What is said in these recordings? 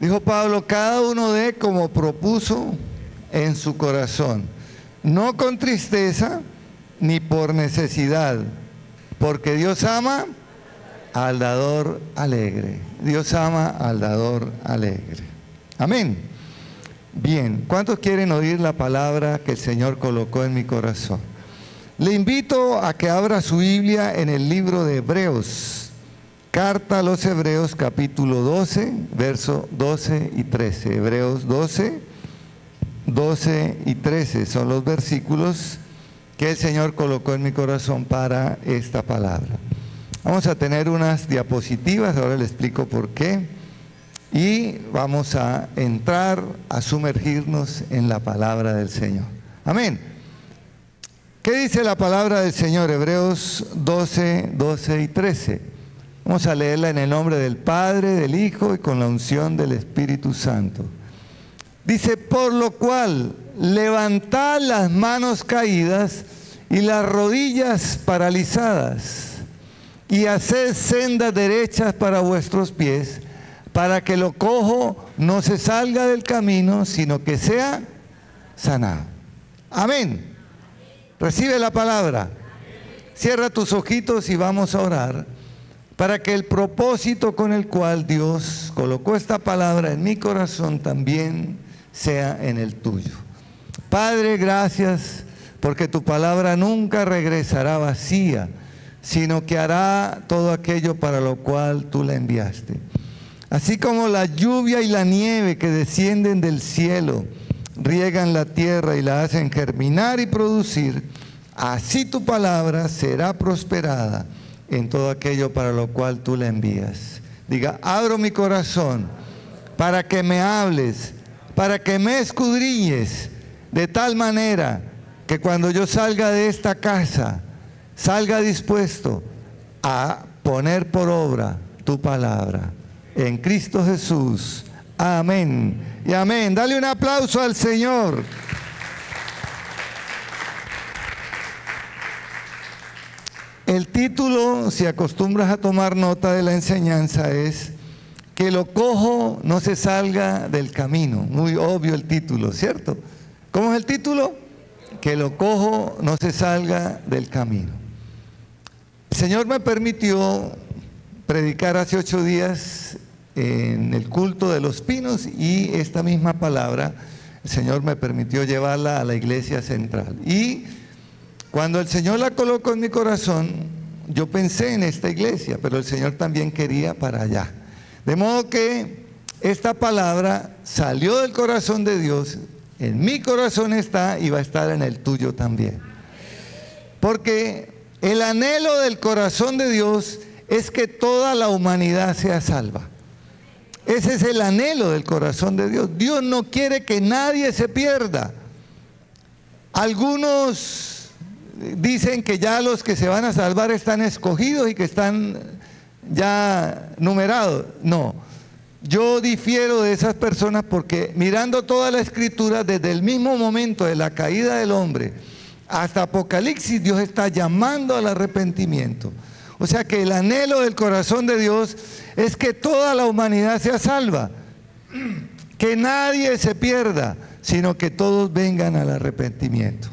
Dijo Pablo, cada uno dé como propuso en su corazón, no con tristeza ni por necesidad, porque Dios ama al dador alegre. Dios ama al dador alegre. Amén. Bien, ¿cuántos quieren oír la palabra que el Señor colocó en mi corazón? Le invito a que abra su Biblia en el libro de Hebreos, carta a los Hebreos capítulo 12, versos 12 y 13. Hebreos 12, 12 y 13 son los versículos que el Señor colocó en mi corazón para esta palabra. Vamos a tener unas diapositivas, ahora le explico por qué, y vamos a entrar, a sumergirnos en la palabra del Señor. Amén. ¿Qué dice la palabra del Señor? Hebreos 12, 12 y 13. Vamos a leerla en el nombre del Padre, del Hijo y con la unción del Espíritu Santo. Dice, por lo cual, levantad las manos caídas y las rodillas paralizadas, y haced sendas derechas para vuestros pies, para que lo cojo no se salga del camino, sino que sea sanado. Amén. Recibe la palabra. Cierra tus ojitos y vamos a orar para que el propósito con el cual Dios colocó esta palabra en mi corazón también sea en el tuyo. Padre, gracias porque tu palabra nunca regresará vacía, sino que hará todo aquello para lo cual tú la enviaste. Así como la lluvia y la nieve que descienden del cielo riegan la tierra y la hacen germinar y producir, así tu palabra será prosperada en todo aquello para lo cual tú la envías. Diga, abro mi corazón para que me hables, para que me escudriñes, de tal manera que cuando yo salga de esta casa, salga dispuesto a poner por obra tu palabra. En Cristo Jesús. Amén y amén. Dale un aplauso al Señor. El título, si acostumbras a tomar nota de la enseñanza, es que lo cojo no se salga del camino. Muy obvio el título, ¿cierto? ¿Cómo es el título? Que lo cojo no se salga del camino. El Señor me permitió predicar hace 8 días en el culto de los pinos y esta misma palabra el Señor me permitió llevarla a la iglesia central. Y cuando el Señor la colocó en mi corazón, yo pensé en esta iglesia, pero el Señor también quería para allá. De modo que esta palabra salió del corazón de Dios, en mi corazón está y va a estar en el tuyo también. Porque el anhelo del corazón de Dios es que toda la humanidad sea salva. Ese es el anhelo del corazón de Dios. Dios no quiere que nadie se pierda. Algunos dicen que ya los que se van a salvar están escogidos y que están ya numerados. No, yo difiero de esas personas porque mirando toda la Escritura, desde el mismo momento de la caída del hombre hasta Apocalipsis, Dios está llamando al arrepentimiento. O sea que el anhelo del corazón de Dios es que toda la humanidad sea salva, que nadie se pierda, sino que todos vengan al arrepentimiento.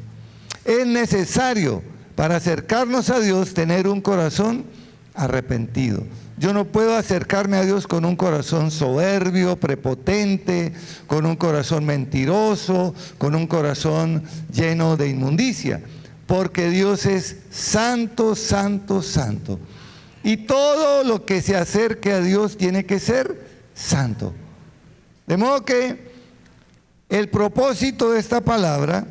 Es necesario para acercarnos a Dios tener un corazón arrepentido. Yo no puedo acercarme a Dios con un corazón soberbio, prepotente, con un corazón mentiroso, con un corazón lleno de inmundicia. Porque Dios es santo, santo, santo. Y todo lo que se acerque a Dios tiene que ser santo. De modo que el propósito de esta palabra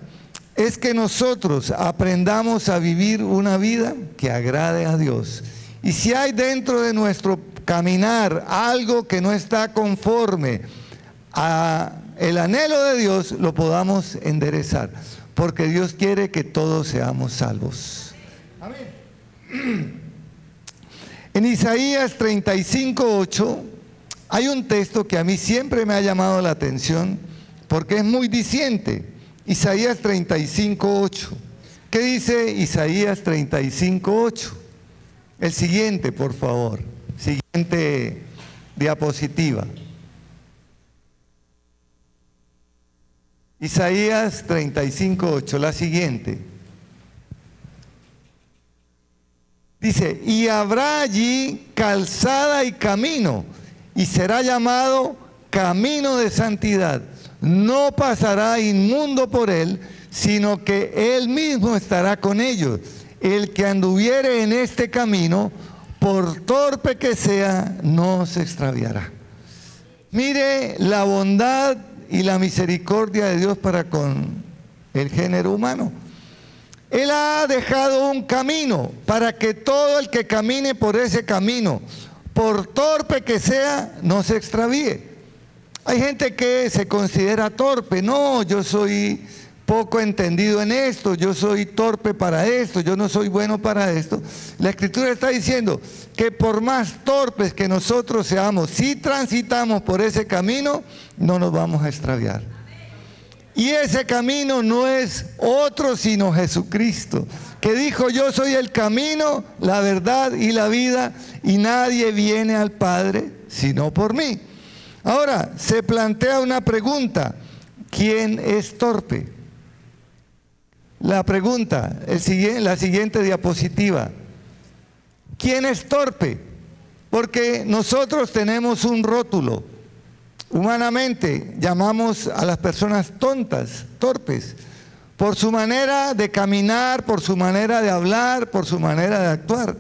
es que nosotros aprendamos a vivir una vida que agrade a Dios. Y si hay dentro de nuestro caminar algo que no está conforme al anhelo de Dios, lo podamos enderezar. Porque Dios quiere que todos seamos salvos. Amén. En Isaías 35:8 hay un texto que a mí siempre me ha llamado la atención porque es muy diciente. Isaías 35:8. ¿Qué dice Isaías 35:8? El siguiente, por favor. Siguiente diapositiva. Isaías 35:8, la siguiente. Dice, y habrá allí calzada y camino, y será llamado camino de santidad. No pasará inmundo por él, sino que él mismo estará con ellos. El que anduviere en este camino, por torpe que sea, no se extraviará. Mire la bondad y la misericordia de Dios para con el género humano. Él ha dejado un camino para que todo el que camine por ese camino, por torpe que sea, no se extravíe. Hay gente que se considera torpe. No, yo soy poco entendido en esto, yo soy torpe para esto, yo no soy bueno para esto. La Escritura está diciendo que por más torpes que nosotros seamos, si transitamos por ese camino, no nos vamos a extraviar. Y ese camino no es otro sino Jesucristo, que dijo, yo soy el camino, la verdad y la vida, y nadie viene al Padre sino por mí. Ahora, se plantea una pregunta: ¿quién es torpe? La pregunta, la siguiente diapositiva. ¿Quién es torpe? Porque nosotros tenemos un rótulo. Humanamente llamamos a las personas tontas, torpes, por su manera de caminar, por su manera de hablar, por su manera de actuar.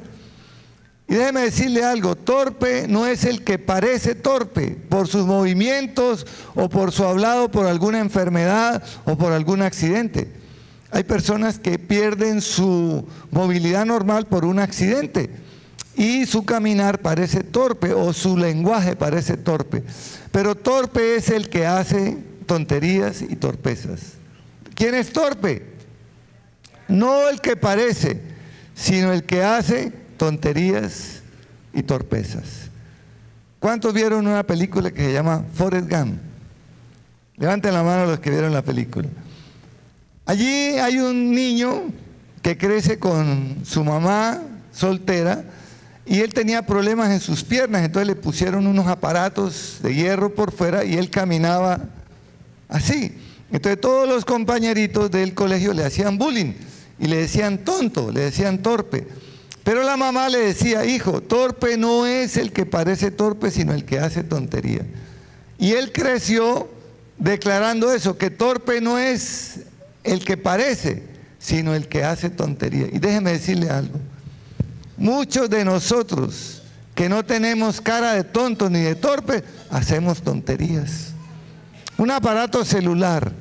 Y déjeme decirle algo, torpe no es el que parece torpe por sus movimientos o por su hablado, por alguna enfermedad o por algún accidente. Hay personas que pierden su movilidad normal por un accidente y su caminar parece torpe o su lenguaje parece torpe. Pero torpe es el que hace tonterías y torpezas. ¿Quién es torpe? No el que parece, sino el que hace tonterías y torpezas. ¿Cuántos vieron una película que se llama Forrest Gump? Levanten la mano los que vieron la película. Allí hay un niño que crece con su mamá soltera y él tenía problemas en sus piernas, entonces le pusieron unos aparatos de hierro por fuera y él caminaba así. Entonces todos los compañeritos del colegio le hacían bullying y le decían tonto, le decían torpe. Pero la mamá le decía, hijo, torpe no es el que parece torpe, sino el que hace tontería. Y él creció declarando eso, que torpe no es el que parece, sino el que hace tontería. Y déjeme decirle algo. Muchos de nosotros que no tenemos cara de tontos ni de torpe, hacemos tonterías. Un aparato celular,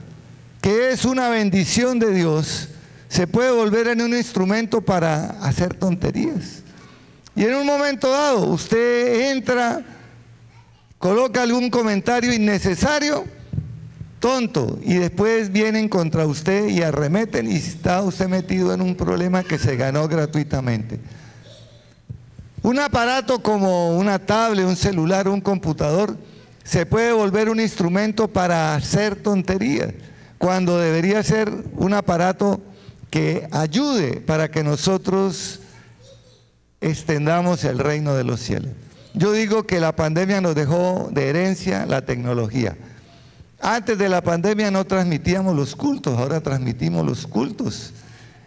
que es una bendición de Dios, se puede volver en un instrumento para hacer tonterías. Y en un momento dado, usted entra, coloca algún comentario innecesario, tonto, y después vienen contra usted y arremeten y está usted metido en un problema que se ganó gratuitamente. Un aparato como una tablet, un celular, un computador, se puede volver un instrumento para hacer tonterías, cuando debería ser un aparato que ayude para que nosotros extendamos el reino de los cielos. Yo digo que la pandemia nos dejó de herencia la tecnología. Antes de la pandemia no transmitíamos los cultos, ahora transmitimos los cultos.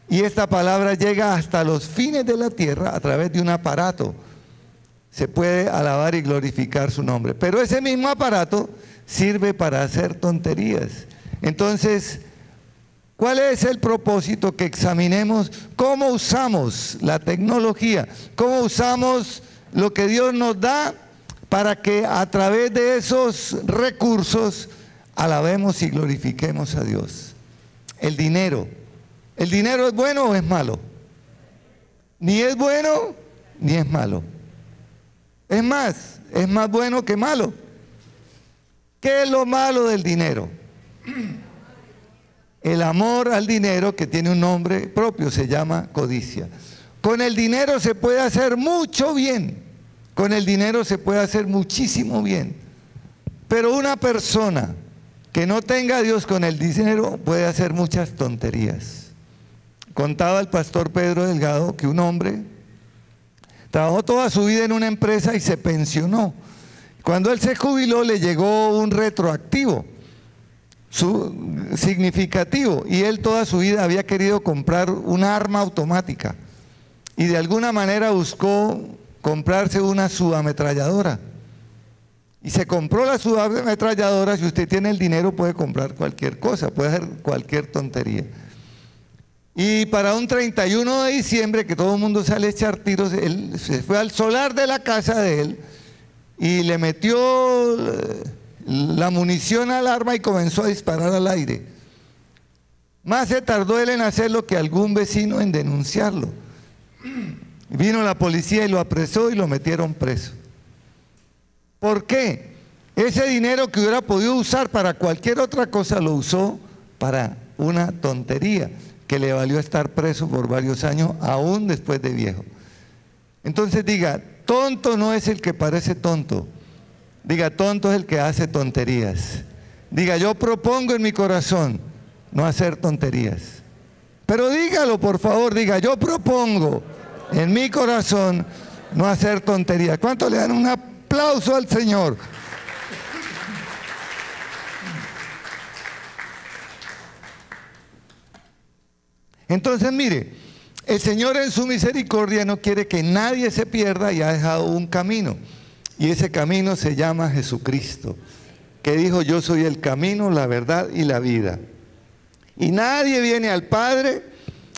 Y esta palabra llega hasta los fines de la tierra a través de un aparato. Se puede alabar y glorificar su nombre. Pero ese mismo aparato sirve para hacer tonterías. Entonces, ¿cuál es el propósito? Que examinemos cómo usamos la tecnología, cómo usamos lo que Dios nos da para que a través de esos recursos alabemos y glorifiquemos a Dios. El dinero. ¿El dinero es bueno o es malo? Ni es bueno ni es malo. Es más bueno que malo. ¿Qué es lo malo del dinero? El amor al dinero, que tiene un nombre propio, se llama codicia. Con el dinero se puede hacer mucho bien, con el dinero se puede hacer muchísimo bien, pero una persona que no tenga a Dios con el dinero puede hacer muchas tonterías. Contaba el pastor Pedro Delgado que un hombre trabajó toda su vida en una empresa y se pensionó. Cuando él se jubiló le llegó un retroactivo significativo, y él toda su vida había querido comprar un arma automática y de alguna manera buscó comprarse una subametralladora. Y se compró la subametralladora. Si usted tiene el dinero puede comprar cualquier cosa, puede hacer cualquier tontería. Y para un 31 de diciembre, que todo el mundo sale a echar tiros, él se fue al solar de la casa de él y le metió la munición al arma y comenzó a disparar al aire. Más se tardó él en hacerlo que algún vecino en denunciarlo. Vino la policía y lo apresó y lo metieron preso. ¿Por qué? Ese dinero que hubiera podido usar para cualquier otra cosa lo usó para una tontería que le valió estar preso por varios años, aún después de viejo. Entonces diga, tonto no es el que parece tonto. Diga, tonto es el que hace tonterías. Diga, yo propongo en mi corazón no hacer tonterías. Pero dígalo, por favor, diga, yo propongo en mi corazón no hacer tonterías. ¿Cuánto le dan un aplauso al Señor? Entonces, mire, el Señor en su misericordia no quiere que nadie se pierda y ha dejado un camino. Y ese camino se llama Jesucristo, que dijo, yo soy el camino, la verdad y la vida. Y nadie viene al Padre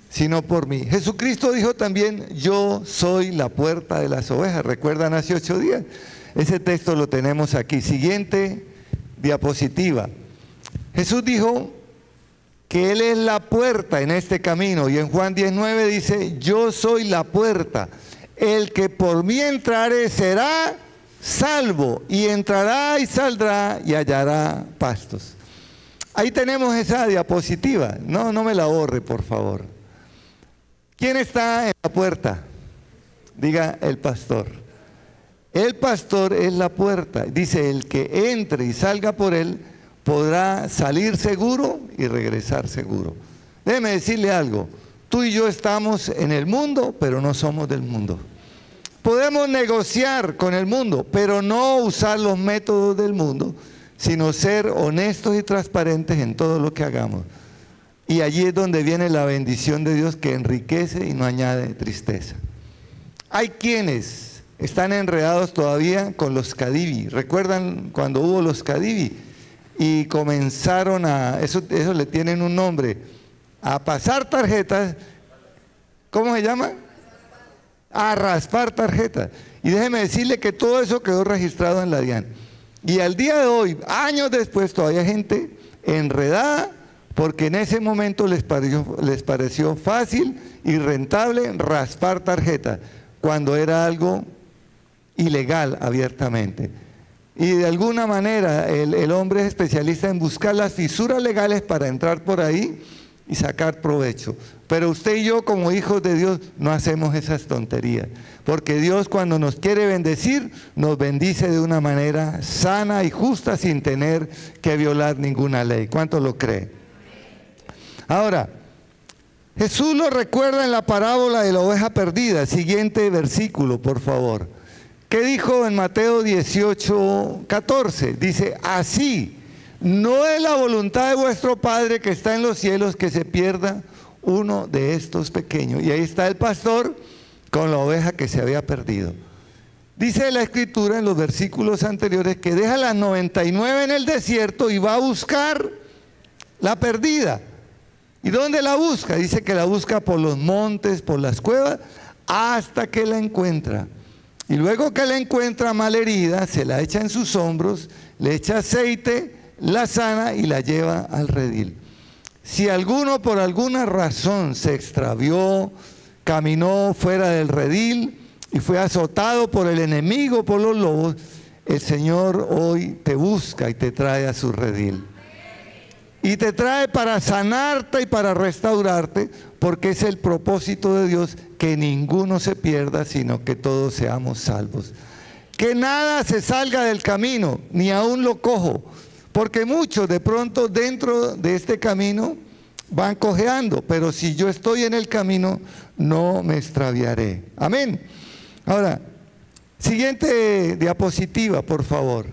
sino por mí. Jesucristo dijo también, yo soy la puerta de las ovejas. ¿Recuerdan hace 8 días? Ese texto lo tenemos aquí. Siguiente diapositiva. Jesús dijo que Él es la puerta en este camino. Y en Juan 19 dice, yo soy la puerta. El que por mí entrare será salvo, y entrará y saldrá y hallará pastos. Ahí tenemos esa diapositiva. No me la borre, por favor. ¿Quién está en la puerta? Diga, el pastor. El pastor es la puerta. Dice, el que entre y salga por él podrá salir seguro y regresar seguro. Déjeme decirle algo. Tú y yo estamos en el mundo, pero no somos del mundo. Podemos negociar con el mundo, pero no usar los métodos del mundo, sino ser honestos y transparentes en todo lo que hagamos. Y allí es donde viene la bendición de Dios, que enriquece y no añade tristeza. Hay quienes están enredados todavía con los Cadivi. ¿Recuerdan cuando hubo los Cadivi? Y comenzaron eso le tienen un nombre, a pasar tarjetas. ¿Cómo se llama? A raspar tarjetas. Y déjeme decirle que todo eso quedó registrado en la DIAN. Y al día de hoy, años después, todavía hay gente enredada porque en ese momento les pareció fácil y rentable raspar tarjetas cuando era algo ilegal abiertamente. Y de alguna manera el hombre es especialista en buscar las fisuras legales para entrar por ahí y sacar provecho. Pero usted y yo, como hijos de Dios, no hacemos esas tonterías, porque Dios, cuando nos quiere bendecir, nos bendice de una manera sana y justa, sin tener que violar ninguna ley. ¿Cuánto lo cree? Ahora, Jesús lo recuerda en la parábola de la oveja perdida. Siguiente versículo, por favor. ¿Qué dijo en Mateo 18:14? Dice, así no es la voluntad de vuestro Padre que está en los cielos que se pierda uno de estos pequeños. Y ahí está el pastor con la oveja que se había perdido. Dice la Escritura en los versículos anteriores que deja las 99 en el desierto y va a buscar la perdida. ¿Y dónde la busca? Dice que la busca por los montes, por las cuevas, hasta que la encuentra. Y luego que la encuentra malherida, se la echa en sus hombros, le echa aceite, la sana y la lleva al redil. Si alguno por alguna razón se extravió, caminó fuera del redil y fue azotado por el enemigo, por los lobos, el Señor hoy te busca y te trae a su redil. Y te trae para sanarte y para restaurarte, porque es el propósito de Dios que ninguno se pierda, sino que todos seamos salvos. Que nada se salga del camino, ni aún lo cojo, porque muchos de pronto dentro de este camino van cojeando, pero si yo estoy en el camino, no me extraviaré. Amén. Ahora, siguiente diapositiva, por favor.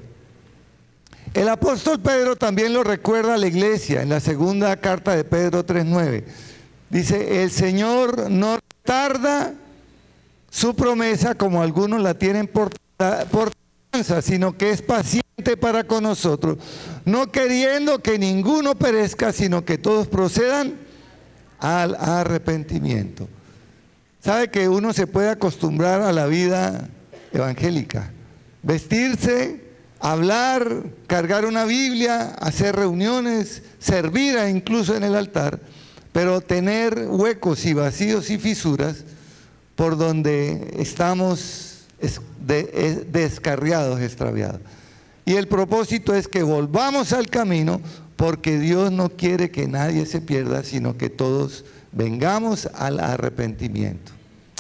El apóstol Pedro también lo recuerda a la iglesia en la segunda carta de Pedro 3:9. Dice, el Señor no tarda su promesa como algunos la tienen por tardanza, sino que es paciente para con nosotros, no queriendo que ninguno perezca, sino que todos procedan al arrepentimiento. ¿Sabe que uno se puede acostumbrar a la vida evangélica? Vestirse, hablar, cargar una Biblia, hacer reuniones, servir incluso en el altar, pero tener huecos y vacíos y fisuras por donde estamos descarriados, extraviados. Y el propósito es que volvamos al camino, porque Dios no quiere que nadie se pierda, sino que todos vengamos al arrepentimiento.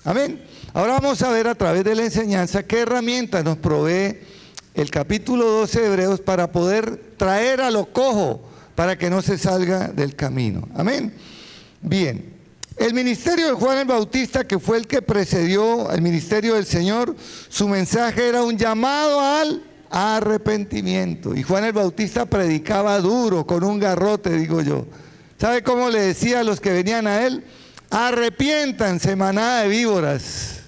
Amén. Ahora vamos a ver a través de la enseñanza qué herramientas nos provee el capítulo 12 de Hebreos para poder traer a lo cojo para que no se salga del camino. Amén. Bien, el ministerio de Juan el Bautista, que fue el que precedió al ministerio del Señor, su mensaje era un llamado al arrepentimiento. Y Juan el Bautista predicaba duro, con un garrote, digo yo. ¿Sabe cómo le decía a los que venían a él? Arrepiéntanse, manada de víboras.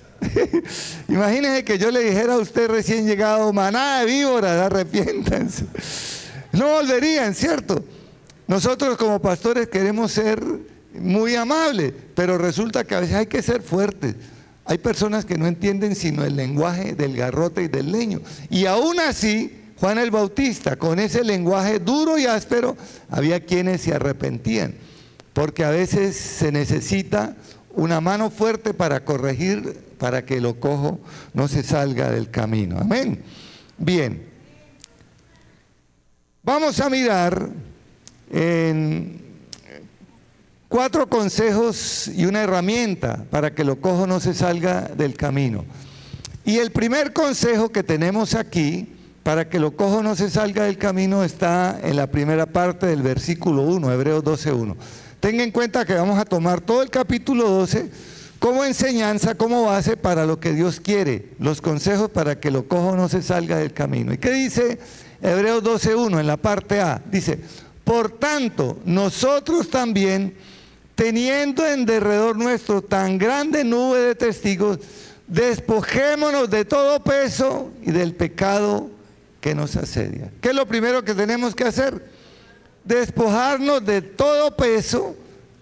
Imagínense que yo le dijera a usted recién llegado, manada de víboras, arrepiéntanse. No volverían, ¿cierto? Nosotros como pastores queremos ser muy amables, pero resulta que a veces hay que ser fuertes. Hay personas que no entienden sino el lenguaje del garrote y del leño. Y aún así, Juan el Bautista, con ese lenguaje duro y áspero, había quienes se arrepentían. Porque a veces se necesita una mano fuerte para corregir, para que lo cojo no se salga del camino. Amén. Bien. Vamos a mirar en 4 consejos y una herramienta para que lo cojo no se salga del camino. Y el primer consejo que tenemos aquí, para que lo cojo no se salga del camino, está en la primera parte del versículo 1, Hebreos 12:1. Tenga en cuenta que vamos a tomar todo el capítulo 12 como enseñanza, como base para lo que Dios quiere, los consejos para que lo cojo no se salga del camino. ¿Y qué dice Hebreos 12:1 en la parte A? Dice, por tanto, nosotros también, teniendo en derredor nuestro tan grande nube de testigos, despojémonos de todo peso y del pecado que nos asedia. ¿Qué es lo primero que tenemos que hacer? Despojarnos de todo peso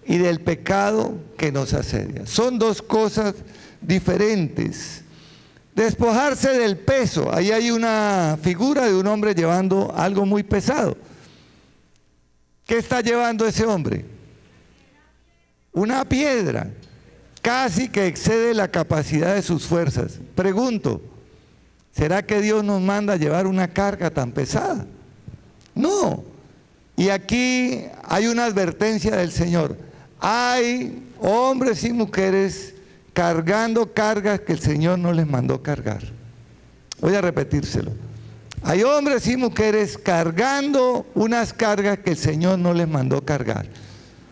y del pecado que nos asedia. Son dos cosas diferentes. Despojarse del peso. Ahí hay una figura de un hombre llevando algo muy pesado. ¿Qué está llevando ese hombre? Una piedra, casi que excede la capacidad de sus fuerzas. Pregunto, ¿será que Dios nos manda a llevar una carga tan pesada? No. Y aquí hay una advertencia del Señor. Hay hombres y mujeres cargando cargas que el Señor no les mandó cargar. Voy a repetírselo. Hay hombres y mujeres cargando unas cargas que el Señor no les mandó cargar.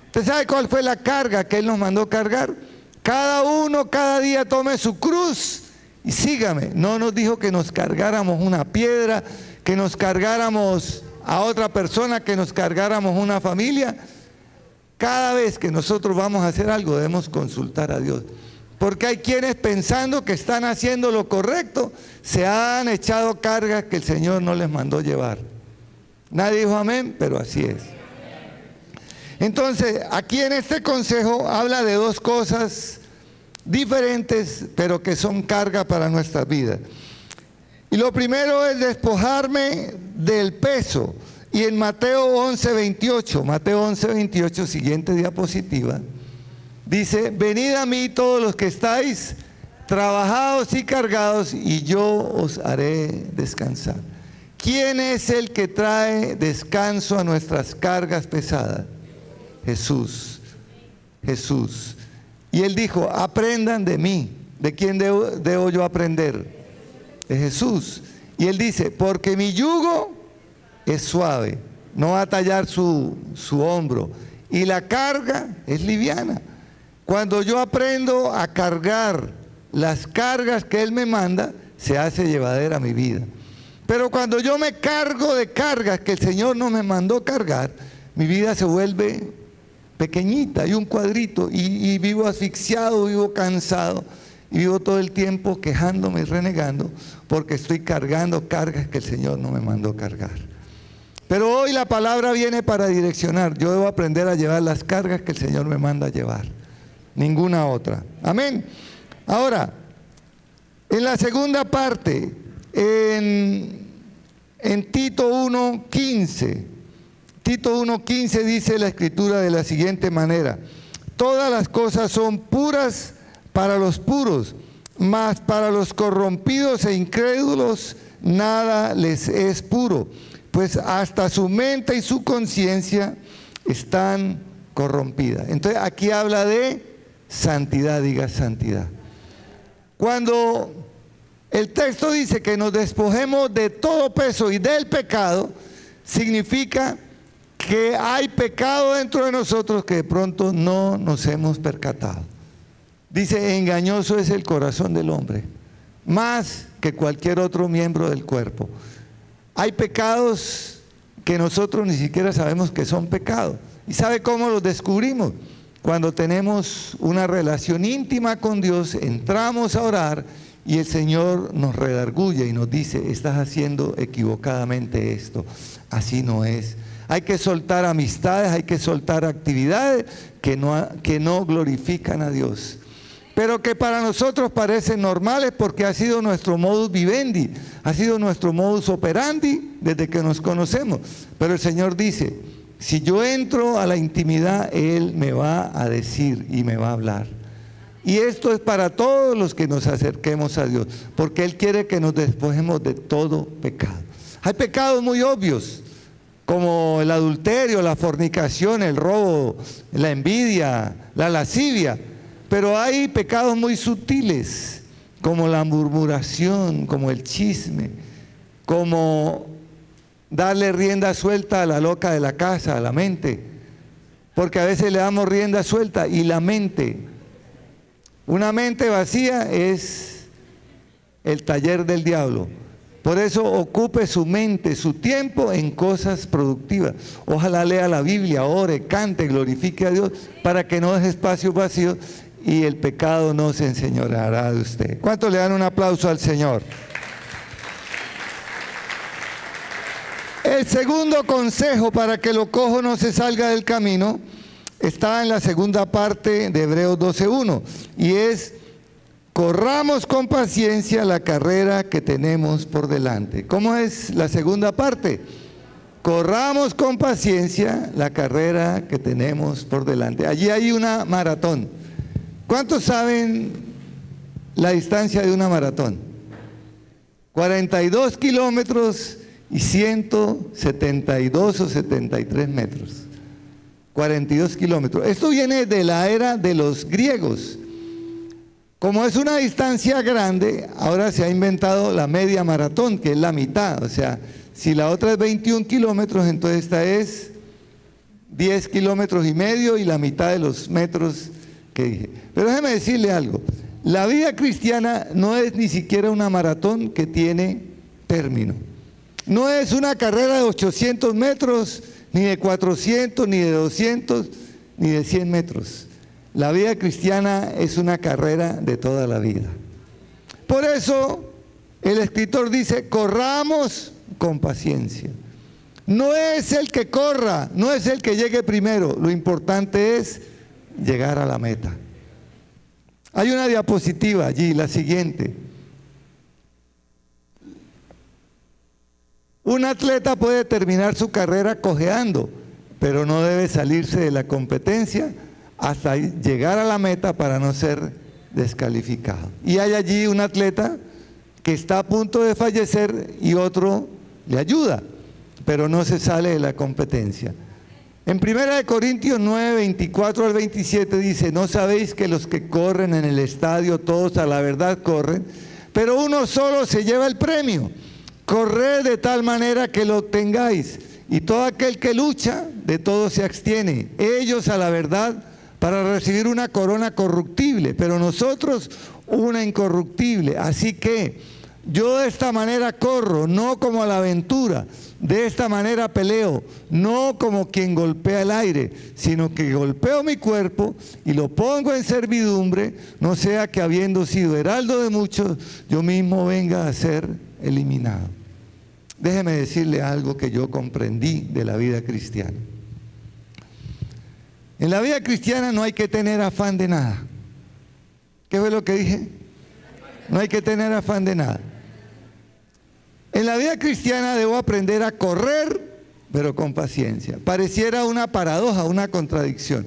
¿Usted sabe cuál fue la carga que Él nos mandó cargar? Cada uno, cada día tome su cruz y sígame. No nos dijo que nos cargáramos una piedra, que nos cargáramos a otra persona, que nos cargáramos una familia. Cada vez que nosotros vamos a hacer algo debemos consultar a Dios. Porque hay quienes pensando que están haciendo lo correcto, se han echado cargas que el Señor no les mandó llevar. Nadie dijo amén, pero así es. Entonces, aquí en este consejo habla de dos cosas diferentes, pero que son carga para nuestras vidas. Y lo primero es despojarme del peso. Y en Mateo 11:28, siguiente diapositiva, dice, venid a mí todos los que estáis trabajados y cargados, y yo os haré descansar. ¿Quién es el que trae descanso a nuestras cargas pesadas? Jesús. Jesús. Y Él dijo, aprendan de mí. ¿De quién debo yo aprender? De Jesús. Y Él dice, porque mi yugo es suave, no va a tallar su hombro, y la carga es liviana. Cuando yo aprendo a cargar las cargas que Él me manda, se hace llevadera mi vida. Pero cuando yo me cargo de cargas que el Señor no me mandó cargar, mi vida se vuelve pequeñita, hay un cuadrito, y vivo asfixiado, vivo cansado, y vivo todo el tiempo quejándome y renegando porque estoy cargando cargas que el Señor no me mandó cargar. Pero hoy la palabra viene para direccionar. Yo debo aprender a llevar las cargas que el Señor me manda a llevar, ninguna otra. Amén. Ahora, en la segunda parte, en Tito 1:15, Tito 1:15 dice la Escritura de la siguiente manera: todas las cosas son puras para los puros, mas para los corrompidos e incrédulos nada les es puro, pues hasta su mente y su conciencia están corrompidas. Entonces aquí habla de santidad, diga santidad. Cuando el texto dice que nos despojemos de todo peso y del pecado, significa que hay pecado dentro de nosotros que de pronto no nos hemos percatado. Dice, engañoso es el corazón del hombre, más que cualquier otro miembro del cuerpo. Hay pecados que nosotros ni siquiera sabemos que son pecados. ¿Y sabe cómo los descubrimos? Cuando tenemos una relación íntima con Dios, entramos a orar y el Señor nos redarguye y nos dice, estás haciendo equivocadamente esto, así no es. Hay que soltar amistades, hay que soltar actividades que no glorifican a Dios, pero que para nosotros parecen normales porque ha sido nuestro modus vivendi, ha sido nuestro modus operandi desde que nos conocemos. Pero el Señor dice, si yo entro a la intimidad, Él me va a decir y me va a hablar. Y esto es para todos los que nos acerquemos a Dios, porque Él quiere que nos despojemos de todo pecado. Hay pecados muy obvios, como el adulterio, la fornicación, el robo, la envidia, la lascivia. Pero hay pecados muy sutiles, como la murmuración, como el chisme, como darle rienda suelta a la loca de la casa, a la mente. Porque a veces le damos rienda suelta y la mente, una mente vacía es el taller del diablo. Por eso ocupe su mente, su tiempo en cosas productivas. Ojalá lea la Biblia, ore, cante, glorifique a Dios para que no deje espacios vacíos y el pecado no se enseñoreará de usted. ¿Cuántos le dan un aplauso al Señor? El segundo consejo para que lo cojo no se salga del camino está en la segunda parte de Hebreos 12:1 y es: corramos con paciencia la carrera que tenemos por delante. ¿Cómo es la segunda parte? Corramos con paciencia la carrera que tenemos por delante. Allí hay una maratón. ¿Cuántos saben la distancia de una maratón? 42 kilómetros y 172 o 73 metros. 42 kilómetros. Esto viene de la era de los griegos. Como es una distancia grande, ahora se ha inventado la media maratón, que es la mitad. O sea, si la otra es 21 kilómetros, entonces esta es 10 kilómetros y medio y la mitad de los metros que dije. Pero déjeme decirle algo. La vida cristiana no es ni siquiera una maratón que tiene término. No es una carrera de 800 metros, ni de 400, ni de 200, ni de 100 metros. La vida cristiana es una carrera de toda la vida. Por eso el escritor dice, corramos con paciencia. No es el que corra, no es el que llegue primero, lo importante es llegar a la meta. Hay una diapositiva allí, la siguiente. Un atleta puede terminar su carrera cojeando, pero no debe salirse de la competencia hasta llegar a la meta para no ser descalificado. Y hay allí un atleta que está a punto de fallecer y otro le ayuda, pero no se sale de la competencia. En 1 Corintios 9, 24 al 27 dice, ¿no sabéis que los que corren en el estadio todos a la verdad corren, pero uno solo se lleva el premio? Corred de tal manera que lo obtengáis, y todo aquel que lucha, de todo se abstiene. Ellos a la verdad para recibir una corona corruptible, pero nosotros una incorruptible. Así que Yo de esta manera corro, no como a la aventura. De esta manera peleo, no como quien golpea el aire, sino que golpeo mi cuerpo y lo pongo en servidumbre, no sea que habiendo sido heraldo de muchos, yo mismo venga a ser eliminado. Déjeme decirle algo que yo comprendí de la vida cristiana. En la vida cristiana no hay que tener afán de nada. ¿Qué fue lo que dije? No hay que tener afán de nada. En la vida cristiana debo aprender a correr, pero con paciencia. Pareciera una paradoja, una contradicción.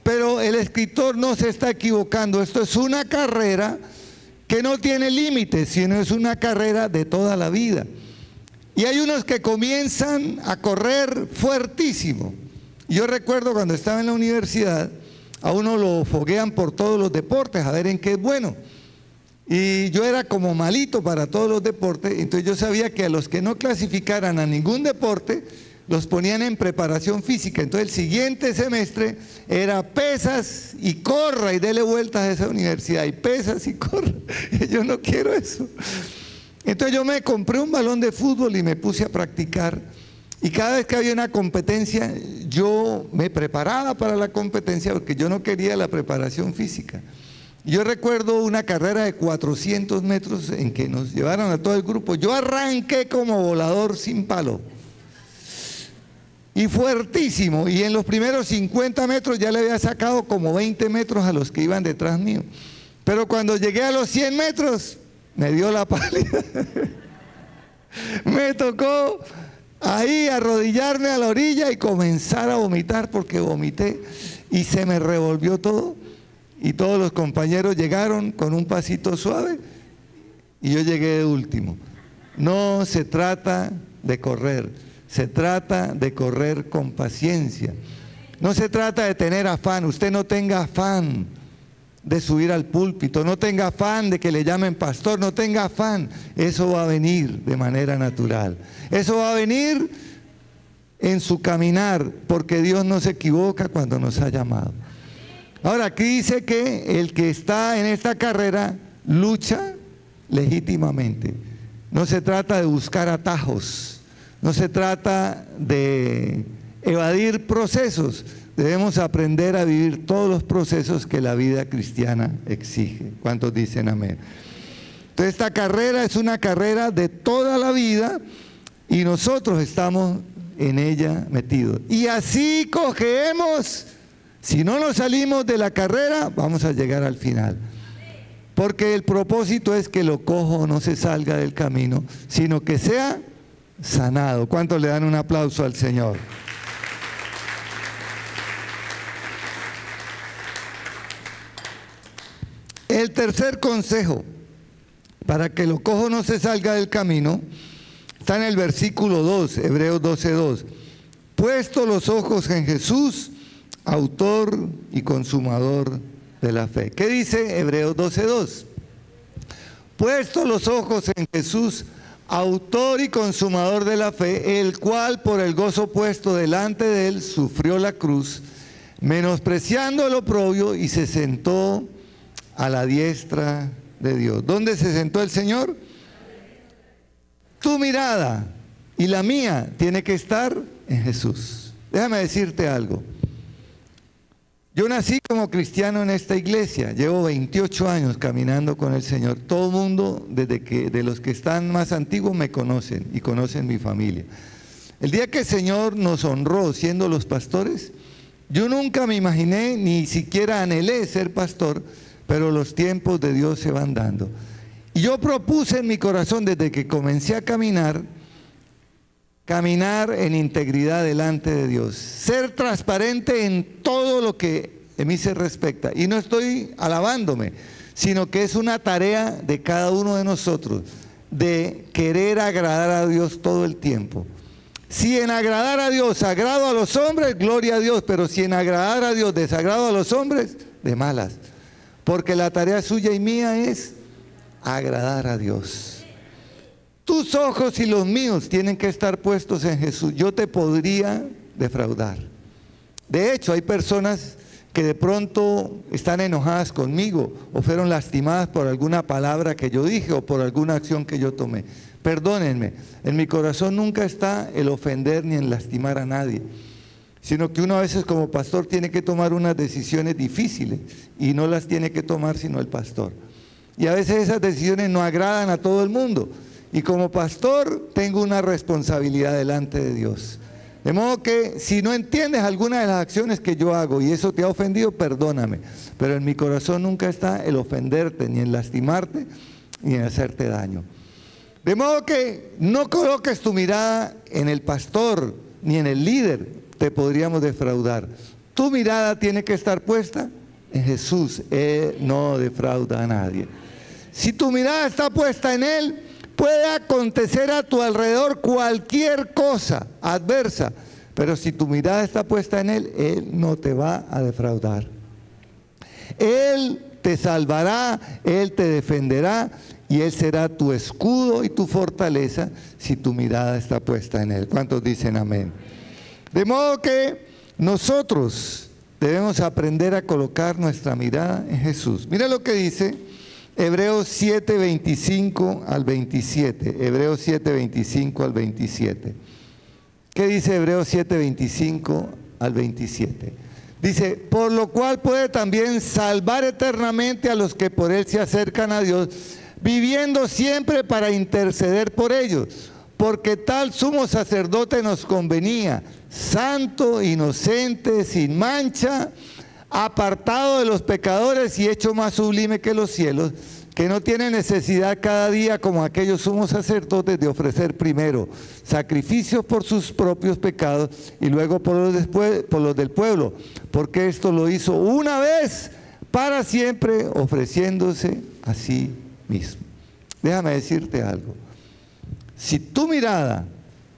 Pero el escritor no se está equivocando. Esto es una carrera que no tiene límites, sino es una carrera de toda la vida. Y hay unos que comienzan a correr fuertísimo. Yo recuerdo cuando estaba en la universidad, a uno lo foguean por todos los deportes, a ver en qué es bueno. Y yo era como malito para todos los deportes, entonces yo sabía que a los que no clasificaran a ningún deporte, los ponían en preparación física. Entonces el siguiente semestre era pesas y corra y dele vueltas a esa universidad, y pesas y corra. Y yo no quiero eso. Entonces yo me compré un balón de fútbol y me puse a practicar. Y cada vez que había una competencia, yo me preparaba para la competencia porque yo no quería la preparación física. Yo recuerdo una carrera de 400 metros en que nos llevaron a todo el grupo. Yo arranqué como volador sin palo. Y fuertísimo. Y en los primeros 50 metros ya le había sacado como 20 metros a los que iban detrás mío. Pero cuando llegué a los 100 metros, me dio la pálida. Me tocó ahí arrodillarme a la orilla y comenzar a vomitar, porque vomité y se me revolvió todo. Y todos los compañeros llegaron con un pasito suave y yo llegué de último. No se trata de correr, se trata de correr con paciencia. No se trata de tener afán. Usted no tenga afán de subir al púlpito, no tenga afán de que le llamen pastor, no tenga afán. Eso va a venir de manera natural. Eso va a venir en su caminar, porque Dios no se equivoca cuando nos ha llamado. Ahora, aquí dice que el que está en esta carrera lucha legítimamente. No se trata de buscar atajos, no se trata de evadir procesos. Debemos aprender a vivir todos los procesos que la vida cristiana exige. ¿Cuántos dicen amén? Entonces, esta carrera es una carrera de toda la vida y nosotros estamos en ella metidos. Y así cogemos. Si no nos salimos de la carrera, vamos a llegar al final. Porque el propósito es que lo cojo no se salga del camino, sino que sea sanado. ¿Cuántos le dan un aplauso al Señor? El tercer consejo para que lo cojo no se salga del camino está en el versículo 2, Hebreos 12:2. Puesto los ojos en Jesús, autor y consumador de la fe. ¿Qué dice Hebreos 12:2? Puesto los ojos en Jesús, autor y consumador de la fe, el cual por el gozo puesto delante de él sufrió la cruz, menospreciando el oprobio, y se sentó a la diestra de Dios. ¿Dónde se sentó el Señor? Tu mirada y la mía tiene que estar en Jesús. Déjame decirte algo. Yo nací como cristiano en esta iglesia, llevo 28 años caminando con el Señor. Todo el mundo, de los que están más antiguos, me conocen y conocen mi familia. El día que el Señor nos honró siendo los pastores, yo nunca me imaginé, ni siquiera anhelé ser pastor, pero los tiempos de Dios se van dando. Y yo propuse en mi corazón, desde que comencé a caminar en integridad delante de Dios, ser transparente en todo lo que de mí se respecta. Y no estoy alabándome, sino que es una tarea de cada uno de nosotros, de querer agradar a Dios todo el tiempo. Si en agradar a Dios agrado a los hombres, gloria a Dios, pero si en agradar a Dios desagrado a los hombres, de malas. Porque la tarea suya y mía es agradar a Dios. Tus ojos y los míos tienen que estar puestos en Jesús. Yo te podría defraudar. De hecho, hay personas que de pronto están enojadas conmigo o fueron lastimadas por alguna palabra que yo dije o por alguna acción que yo tomé. Perdónenme, en mi corazón nunca está el ofender ni el lastimar a nadie, sino que uno a veces como pastor tiene que tomar unas decisiones difíciles y no las tiene que tomar sino el pastor. Y a veces esas decisiones no agradan a todo el mundo y como pastor tengo una responsabilidad delante de Dios. De modo que si no entiendes alguna de las acciones que yo hago y eso te ha ofendido, perdóname. Pero en mi corazón nunca está el ofenderte, ni en lastimarte, ni en hacerte daño. De modo que no coloques tu mirada en el pastor, ni en el líder, te podríamos defraudar. Tu mirada tiene que estar puesta en Jesús. Él no defrauda a nadie. Si tu mirada está puesta en Él, puede acontecer a tu alrededor cualquier cosa adversa, pero si tu mirada está puesta en Él, Él no te va a defraudar. Él te salvará, Él te defenderá y Él será tu escudo y tu fortaleza si tu mirada está puesta en Él. ¿Cuántos dicen amén? De modo que nosotros debemos aprender a colocar nuestra mirada en Jesús. Mira lo que dice Hebreos 7, 25 al 27. Hebreos 7, 25 al 27. ¿Qué dice Hebreos 7, 25 al 27? Dice, por lo cual puede también salvar eternamente a los que por Él se acercan a Dios, viviendo siempre para interceder por ellos. Porque tal sumo sacerdote nos convenía, santo, inocente, sin mancha, apartado de los pecadores y hecho más sublime que los cielos, que no tiene necesidad cada día como aquellos sumos sacerdotes de ofrecer primero sacrificios por sus propios pecados y luego por los del pueblo, porque esto lo hizo una vez para siempre, ofreciéndose a sí mismo. Déjame decirte algo. Si tu mirada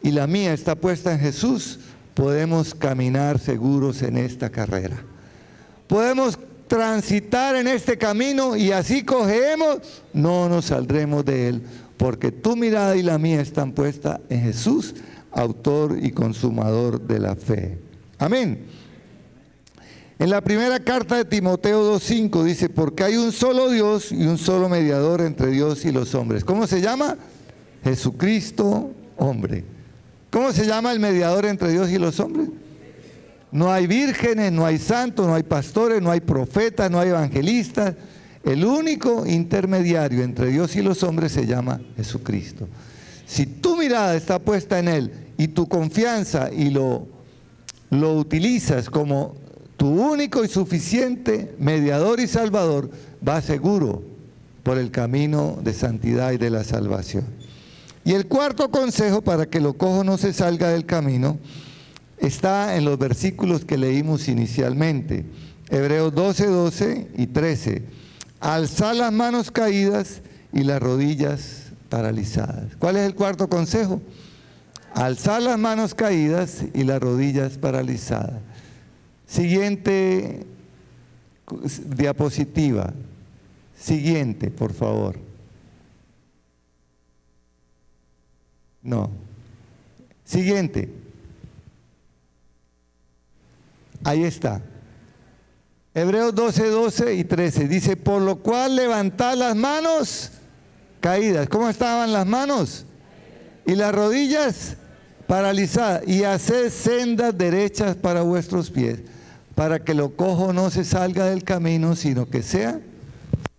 y la mía está puesta en Jesús, podemos caminar seguros en esta carrera. Podemos transitar en este camino y así cogemos, no nos saldremos de él, porque tu mirada y la mía están puestas en Jesús, autor y consumador de la fe. Amén. En la primera carta de Timoteo 2:5 dice, porque hay un solo Dios y un solo mediador entre Dios y los hombres. ¿Cómo se llama? Jesucristo, hombre. ¿Cómo se llama el mediador entre Dios y los hombres? No hay vírgenes, no hay santos, no hay pastores, no hay profetas, no hay evangelistas. El único intermediario entre Dios y los hombres se llama Jesucristo. Si tu mirada está puesta en Él y tu confianza y lo utilizas como tu único y suficiente mediador y salvador, vas seguro por el camino de santidad y de la salvación. Y el cuarto consejo para que lo cojo no se salga del camino está en los versículos que leímos inicialmente, Hebreos 12, 12 y 13. Alzar las manos caídas y las rodillas paralizadas. ¿Cuál es el cuarto consejo? Alzar las manos caídas y las rodillas paralizadas. Siguiente diapositiva. Siguiente, por favor. No. Siguiente. Ahí está. Hebreos 12, 12 y 13. Dice, por lo cual levantad las manos caídas. ¿Cómo estaban las manos? Y las rodillas paralizadas. Y haced sendas derechas para vuestros pies, para que lo cojo no se salga del camino, sino que sea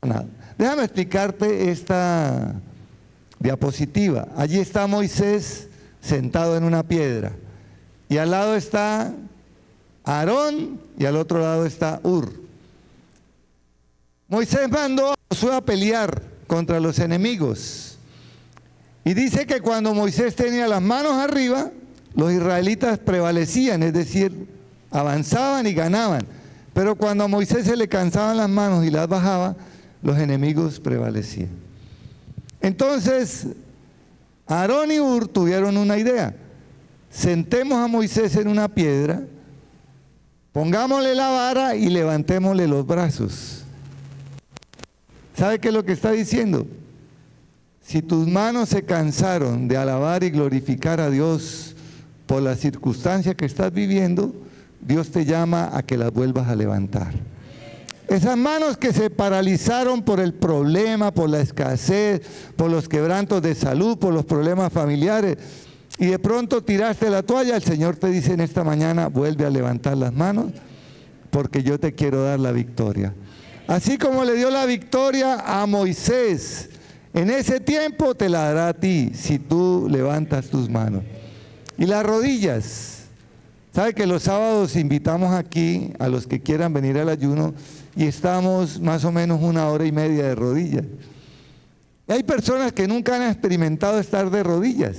sanado. Déjame explicarte esta diapositiva. Allí está Moisés sentado en una piedra. Y al lado está Aarón y al otro lado está Hur. Moisés mandó a Josué a pelear contra los enemigos. Y dice que cuando Moisés tenía las manos arriba, los israelitas prevalecían, es decir, avanzaban y ganaban. Pero cuando a Moisés se le cansaban las manos y las bajaba, los enemigos prevalecían. Entonces, Aarón y Hur tuvieron una idea. Sentemos a Moisés en una piedra, pongámosle la vara y levantémosle los brazos. ¿Sabe qué es lo que está diciendo? Si tus manos se cansaron de alabar y glorificar a Dios por la circunstancia que estás viviendo, Dios te llama a que las vuelvas a levantar. Esas manos que se paralizaron por el problema, por la escasez, por los quebrantos de salud, por los problemas familiares, y de pronto tiraste la toalla, el Señor te dice en esta mañana, vuelve a levantar las manos, porque yo te quiero dar la victoria. Así como le dio la victoria a Moisés, en ese tiempo te la dará a ti, si tú levantas tus manos. Y las rodillas, ¿sabe que los sábados invitamos aquí a los que quieran venir al ayuno y estamos más o menos 1h30 de rodillas? Y hay personas que nunca han experimentado estar de rodillas.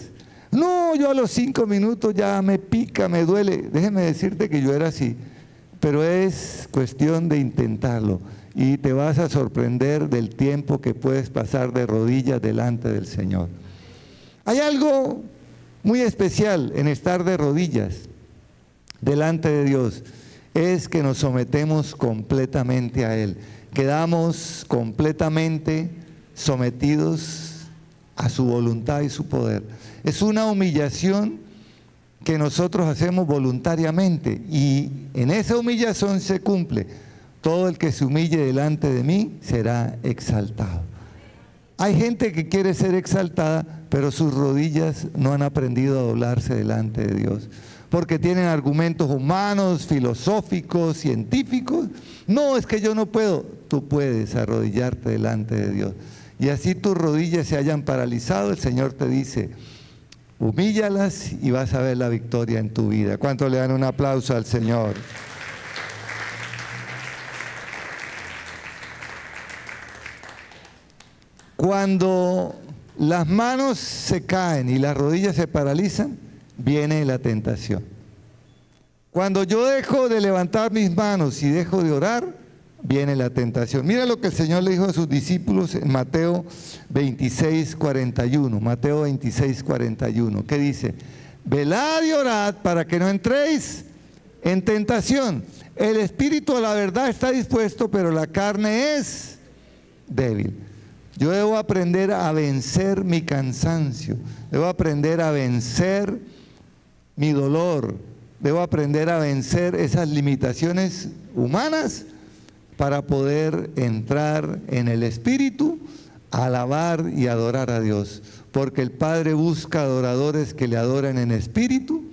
No, yo a los 5 minutos ya me pica, me duele. Déjeme decirte que yo era así, pero es cuestión de intentarlo y te vas a sorprender del tiempo que puedes pasar de rodillas delante del Señor. Hay algo muy especial en estar de rodillas delante de Dios, es que nos sometemos completamente a Él, quedamos completamente sometidos a su voluntad y su poder. Es una humillación que nosotros hacemos voluntariamente y en esa humillación se cumple: todo el que se humille delante de mí será exaltado. Hay gente que quiere ser exaltada, pero sus rodillas no han aprendido a doblarse delante de Dios, porque tienen argumentos humanos, filosóficos, científicos. No, es que yo no puedo. Tú puedes arrodillarte delante de Dios. Y así tus rodillas se hayan paralizado, el Señor te dice: humíllalas y vas a ver la victoria en tu vida. ¿Cuánto le dan un aplauso al Señor? Cuando las manos se caen y las rodillas se paralizan, viene la tentación. Cuando yo dejo de levantar mis manos y dejo de orar, viene la tentación. Mira lo que el Señor le dijo a sus discípulos en Mateo 26:41. Mateo 26:41. ¿Qué dice? Velad y orad para que no entréis en tentación. El espíritu a la verdad está dispuesto, pero la carne es débil. Yo debo aprender a vencer mi cansancio, debo aprender a vencer mi dolor, debo aprender a vencer esas limitaciones humanas para poder entrar en el Espíritu, alabar y adorar a Dios. Porque el Padre busca adoradores que le adoren en espíritu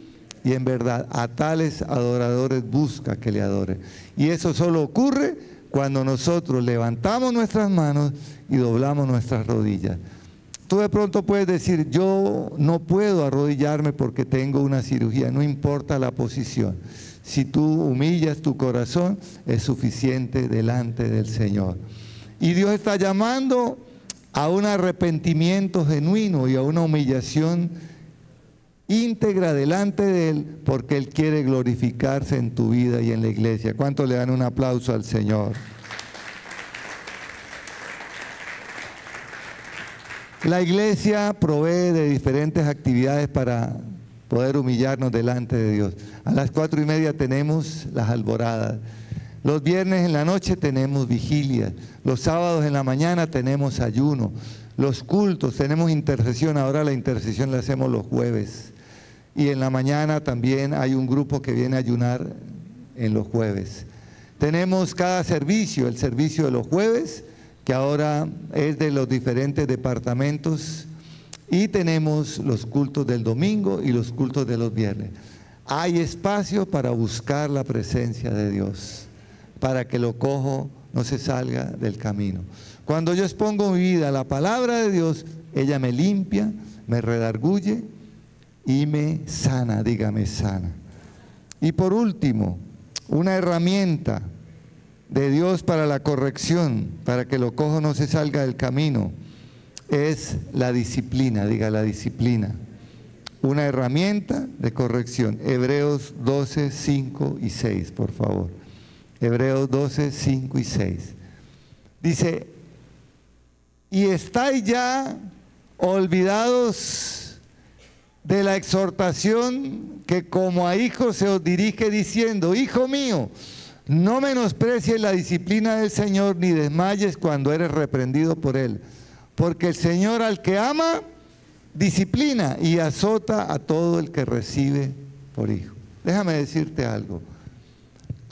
y en verdad. A tales adoradores busca que le adoren. Y eso solo ocurre cuando nosotros levantamos nuestras manos y doblamos nuestras rodillas. Tú de pronto puedes decir: yo no puedo arrodillarme porque tengo una cirugía. No importa la posición. Si tú humillas tu corazón, es suficiente delante del Señor. Y Dios está llamando a un arrepentimiento genuino y a una humillación íntegra delante de Él, porque Él quiere glorificarse en tu vida y en la iglesia. ¿Cuántos le dan un aplauso al Señor? La iglesia provee de diferentes actividades para poder humillarnos delante de Dios. A las 4:30 tenemos las alboradas. Los viernes en la noche tenemos vigilia. Los sábados en la mañana tenemos ayuno. Los cultos, tenemos intercesión. Ahora la intercesión la hacemos los jueves. Y en la mañana también hay un grupo que viene a ayunar en los jueves. Tenemos cada servicio, el servicio de los jueves, que ahora es de los diferentes departamentos, y tenemos los cultos del domingo y los cultos de los viernes. Hay espacio para buscar la presencia de Dios, para que lo cojo no se salga del camino. Cuando yo expongo mi vida a la palabra de Dios, ella me limpia, me redarguye y me sana, dígame sana. Y por último, una herramienta de Dios para la corrección, para que lo cojo no se salga del camino, es la disciplina, diga la disciplina. Una herramienta de corrección. Hebreos 12, 5 y 6, por favor. Hebreos 12, 5 y 6. Dice: y estáis ya olvidados de la exhortación que como a hijos se os dirige diciendo: hijo mío, no menosprecies la disciplina del Señor, ni desmayes cuando eres reprendido por Él. Porque el Señor al que ama, disciplina y azota a todo el que recibe por hijo. Déjame decirte algo.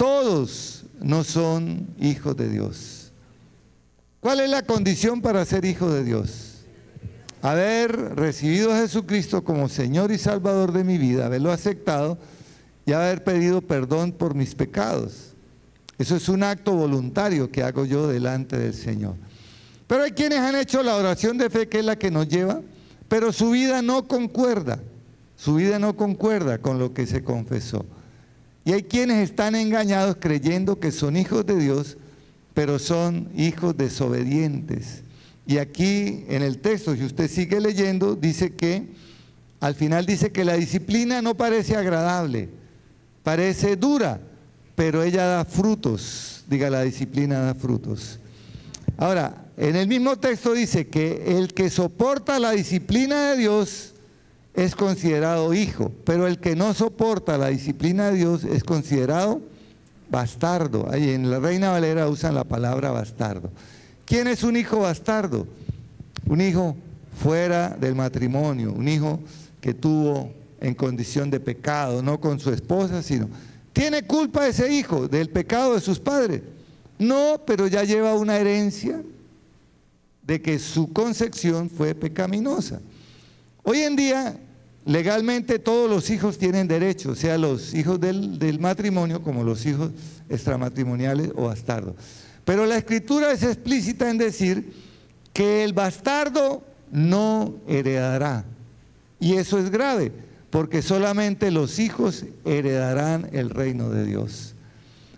todos no son hijos de Dios. ¿Cuál es la condición para ser hijo de Dios? Haber recibido a Jesucristo como Señor y Salvador de mi vida, haberlo aceptado y haber pedido perdón por mis pecados. Eso es un acto voluntario que hago yo delante del Señor. Pero hay quienes han hecho la oración de fe, que es la que nos lleva, pero su vida no concuerda. Su vida no concuerda con lo que se confesó. Y hay quienes están engañados creyendo que son hijos de Dios, pero son hijos desobedientes. Y aquí en el texto, si usted sigue leyendo, dice que, al final dice que la disciplina no parece agradable, parece dura, pero ella da frutos. Diga, la disciplina da frutos. Ahora, en el mismo texto dice que el que soporta la disciplina de Dios es considerado hijo, pero el que no soporta la disciplina de Dios es considerado bastardo. Ahí en la Reina Valera usan la palabra bastardo. ¿Quién es un hijo bastardo? Un hijo fuera del matrimonio, un hijo que tuvo en condición de pecado, no con su esposa, sino... ¿Tiene culpa ese hijo del pecado de sus padres? No, pero ya lleva una herencia de que su concepción fue pecaminosa. Hoy en día, legalmente todos los hijos tienen derecho, sea los hijos del matrimonio como los hijos extramatrimoniales o bastardos. Pero la Escritura es explícita en decir que el bastardo no heredará. Y eso es grave, porque solamente los hijos heredarán el reino de Dios.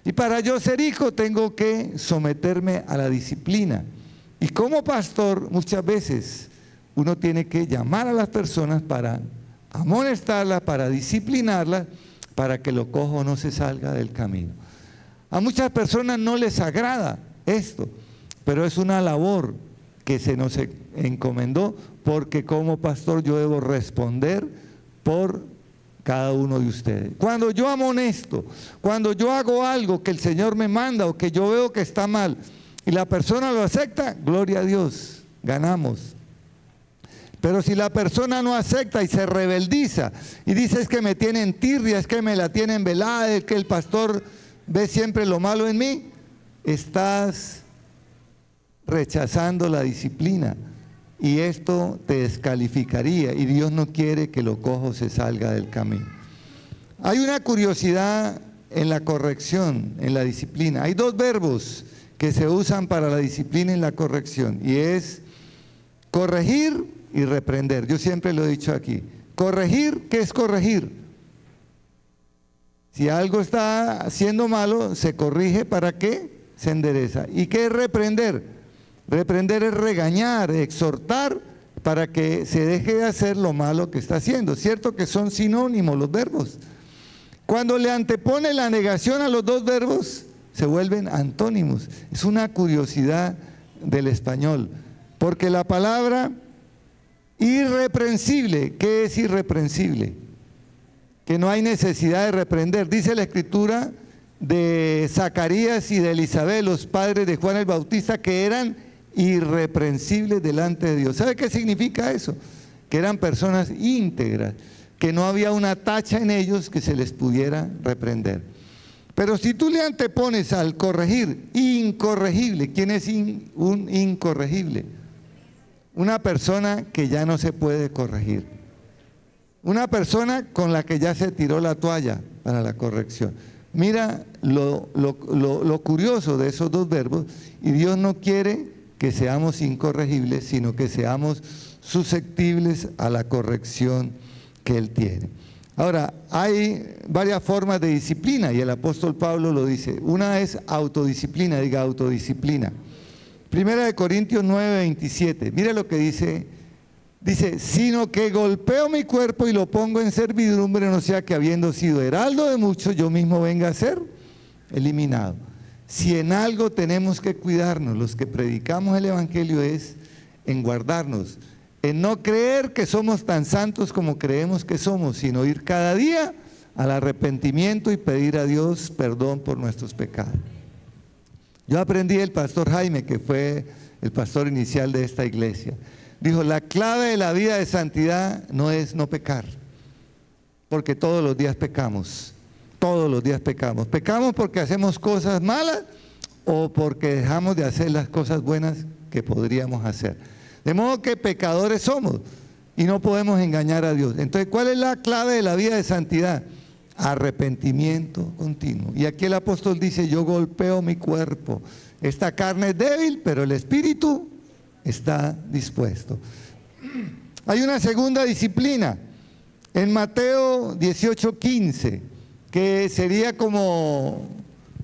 Y para yo ser hijo tengo que someterme a la disciplina. Y como pastor, muchas veces uno tiene que llamar a las personas para amonestarlas, para disciplinarlas, para que lo cojo no se salga del camino. A muchas personas no les agrada esto, pero es una labor que se nos encomendó, porque como pastor yo debo responder por cada uno de ustedes. Cuando yo amonesto, cuando yo hago algo que el Señor me manda o que yo veo que está mal y la persona lo acepta, gloria a Dios, ganamos. Pero si la persona no acepta y se rebeldiza y dice es que me tienen tirria, es que me la tienen velada, es que el pastor ve siempre lo malo en mí, estás rechazando la disciplina y esto te descalificaría y Dios no quiere que lo cojo se salga del camino. Hay una curiosidad en la corrección, en la disciplina. Hay dos verbos que se usan para la disciplina y la corrección, y es corregir y reprender. Yo siempre lo he dicho aquí. Corregir, ¿qué es corregir? Si algo está haciendo malo, se corrige para que se endereza. ¿Y qué es reprender? Reprender es regañar, exhortar para que se deje de hacer lo malo que está haciendo. ¿Cierto que son sinónimos los verbos? Cuando le antepone la negación a los dos verbos, se vuelven antónimos. Es una curiosidad del español, porque la palabra irreprensible, ¿qué es irreprensible? Que no hay necesidad de reprender. Dice la Escritura de Zacarías y de Elizabeth, los padres de Juan el Bautista, que eran irreprensibles delante de Dios. ¿Sabe qué significa eso? Que eran personas íntegras, que no había una tacha en ellos que se les pudiera reprender. Pero si tú le antepones al corregir, incorregible, ¿quién es un incorregible? Una persona que ya no se puede corregir. Una persona con la que ya se tiró la toalla para la corrección. Mira lo curioso de esos dos verbos, y Dios no quiere que seamos incorregibles, sino que seamos susceptibles a la corrección que Él tiene. Ahora, hay varias formas de disciplina y el apóstol Pablo lo dice. Una es autodisciplina, diga autodisciplina. Primera de Corintios 9:27, mire lo que dice. Dice, sino que golpeo mi cuerpo y lo pongo en servidumbre, no sea que habiendo sido heraldo de muchos, yo mismo venga a ser eliminado. Si en algo tenemos que cuidarnos, los que predicamos el Evangelio, es en guardarnos, en no creer que somos tan santos como creemos que somos, sino ir cada día al arrepentimiento y pedir a Dios perdón por nuestros pecados. Yo aprendí del pastor Jaime, que fue el pastor inicial de esta iglesia. Dijo, la clave de la vida de santidad no es no pecar, porque todos los días pecamos, Todos los días pecamos. Pecamos porque hacemos cosas malas o porque dejamos de hacer las cosas buenas que podríamos hacer. De modo que pecadores somos y no podemos engañar a Dios. Entonces, ¿cuál es la clave de la vida de santidad? Arrepentimiento continuo. Y aquí el apóstol dice, yo golpeo mi cuerpo. Esta carne es débil, pero el espíritu está dispuesto. Hay una segunda disciplina en Mateo 18:15, que sería como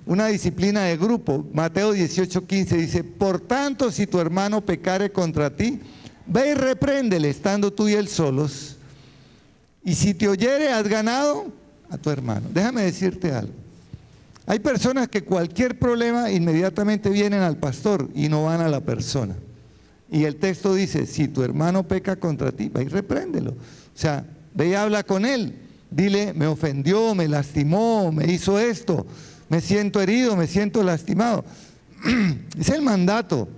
una disciplina de grupo. Mateo 18:15 dice, por tanto, si tu hermano pecare contra ti, ve y repréndele estando tú y él solos, y si te oyere, has ganado a tu hermano. Déjame decirte algo. Hay personas que cualquier problema inmediatamente vienen al pastor y no van a la persona. Y el texto dice, si tu hermano peca contra ti, ve y repréndelo. O sea, ve y habla con él. Dile, me ofendió, me lastimó, me hizo esto, me siento herido, me siento lastimado. Es el mandato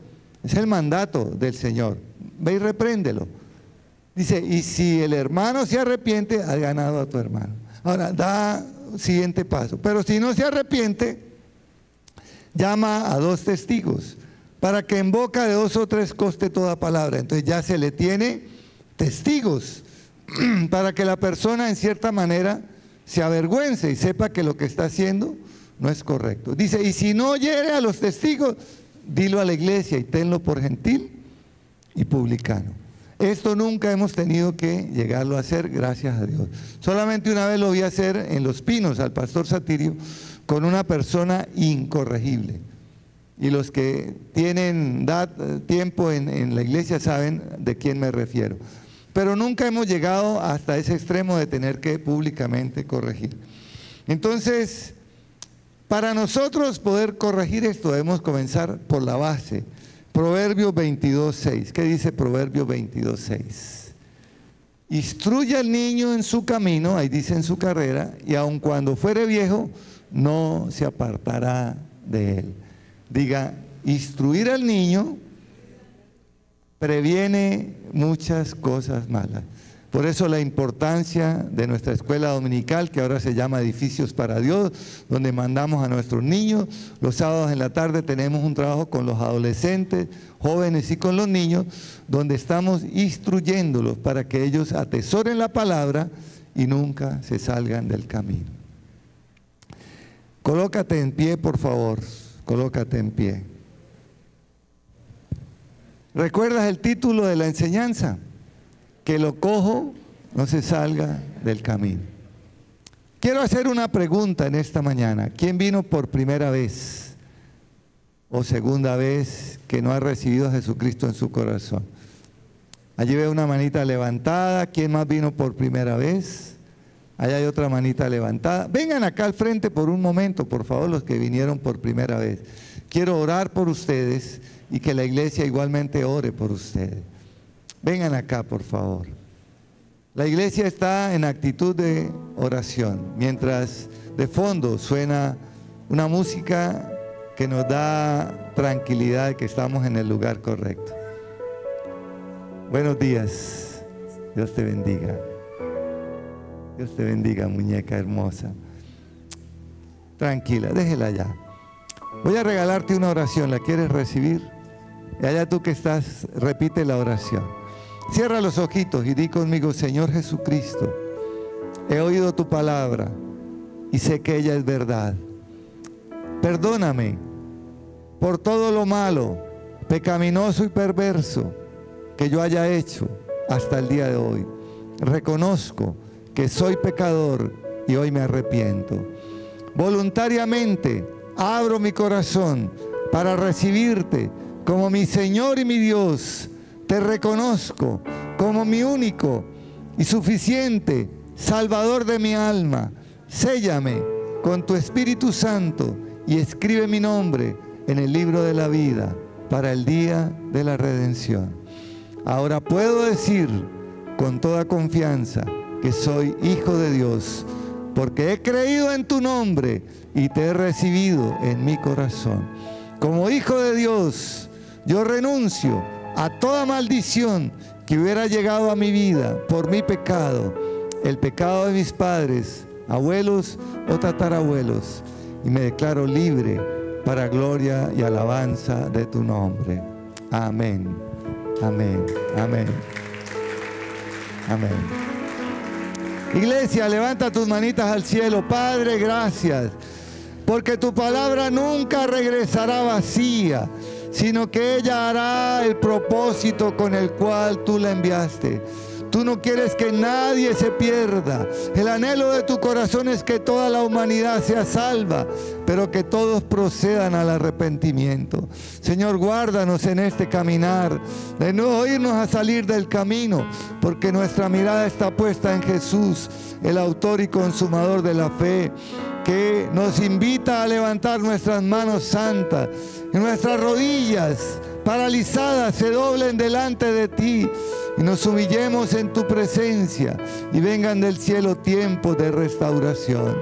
del Señor. Ve y repréndelo. Dice, y si el hermano se arrepiente, has ganado a tu hermano. Ahora, da siguiente paso. Pero si no se arrepiente, llama a 2 testigos, para que en boca de 2 o 3 conste toda palabra. Entonces ya se le tiene testigos, para que la persona en cierta manera se avergüence y sepa que lo que está haciendo no es correcto. Dice, y si no oyere a los testigos, dilo a la iglesia y tenlo por gentil y publicano. Esto nunca hemos tenido que llegarlo a hacer, gracias a Dios. Solamente una vez lo vi hacer en Los Pinos, al pastor Satirio, con una persona incorregible. Y los que tienen tiempo en la iglesia saben de quién me refiero. Pero nunca hemos llegado hasta ese extremo de tener que públicamente corregir. Entonces, para nosotros poder corregir esto, debemos comenzar por la base. Proverbios 22:6. ¿Qué dice Proverbios 22:6? Instruye al niño en su camino, ahí dice en su carrera, y aun cuando fuere viejo, no se apartará de él. Diga, instruir al niño previene muchas cosas malas. Por eso la importancia de nuestra escuela dominical, que ahora se llama Edificios para Dios, donde mandamos a nuestros niños. Los sábados en la tarde tenemos un trabajo con los adolescentes, jóvenes y con los niños, donde estamos instruyéndolos para que ellos atesoren la palabra y nunca se salgan del camino. Colócate en pie, por favor. Colócate en pie. ¿Recuerdas el título de la enseñanza? Que lo cojo no se salga del camino. Quiero hacer una pregunta en esta mañana. ¿Quién vino por primera vez o segunda vez que no ha recibido a Jesucristo en su corazón? Allí veo una manita levantada. ¿Quién más vino por primera vez? Allá hay otra manita levantada. Vengan acá al frente por un momento, por favor, los que vinieron por primera vez. Quiero orar por ustedes y que la iglesia igualmente ore por ustedes. Vengan acá, por favor. La iglesia está en actitud de oración, mientras de fondo suena una música que nos da tranquilidad de que estamos en el lugar correcto. Buenos días. Dios te bendiga. Dios te bendiga, muñeca hermosa. Tranquila, déjela allá. Voy a regalarte una oración, ¿la quieres recibir? Y allá tú que estás, repite la oración. Cierra los ojitos y di conmigo, Señor Jesucristo, he oído tu palabra y sé que ella es verdad. Perdóname por todo lo malo, pecaminoso y perverso que yo haya hecho hasta el día de hoy. Reconozco que soy pecador y hoy me arrepiento. Voluntariamente abro mi corazón para recibirte como mi Señor y mi Dios. Te reconozco como mi único y suficiente Salvador de mi alma. Séllame con tu Espíritu Santo y escribe mi nombre en el libro de la vida para el día de la redención. Ahora puedo decir con toda confianza que soy hijo de Dios, porque he creído en tu nombre y te he recibido en mi corazón. Como hijo de Dios, yo renuncio a toda maldición que hubiera llegado a mi vida por mi pecado, el pecado de mis padres abuelos o tatarabuelos, y me declaro libre para gloria y alabanza de tu nombre. Amén, amén, amén, amén. Iglesia, levanta tus manitas al cielo. Padre, gracias, porque tu palabra nunca regresará vacía, sino que ella hará el propósito con el cual tú la enviaste. Tú no quieres que nadie se pierda. El anhelo de tu corazón es que toda la humanidad sea salva, pero que todos procedan al arrepentimiento. Señor, guárdanos en este caminar, de no irnos a salir del camino, porque nuestra mirada está puesta en Jesús, el autor y consumador de la fe, que nos invita a levantar nuestras manos santas y nuestras rodillas paralizadas se doblen delante de ti y nos humillemos en tu presencia y vengan del cielo tiempos de restauración.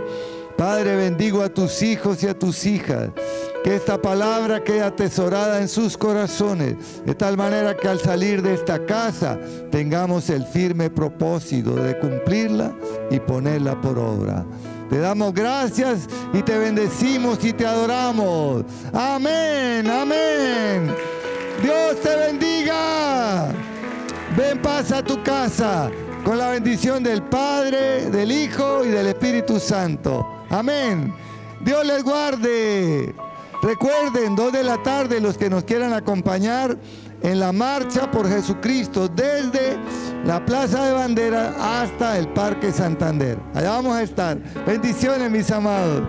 Padre, bendigo a tus hijos y a tus hijas, que esta palabra quede atesorada en sus corazones, de tal manera que al salir de esta casa tengamos el firme propósito de cumplirla y ponerla por obra. Te damos gracias y te bendecimos y te adoramos. Amén, amén. Dios te bendiga. Ven, pasa a tu casa con la bendición del Padre, del Hijo y del Espíritu Santo. Amén. Dios les guarde. Recuerden, 2 de la tarde, los que nos quieran acompañar en la marcha por Jesucristo desde la Plaza de Bandera hasta el Parque Santander. Allá vamos a estar. Bendiciones, mis amados.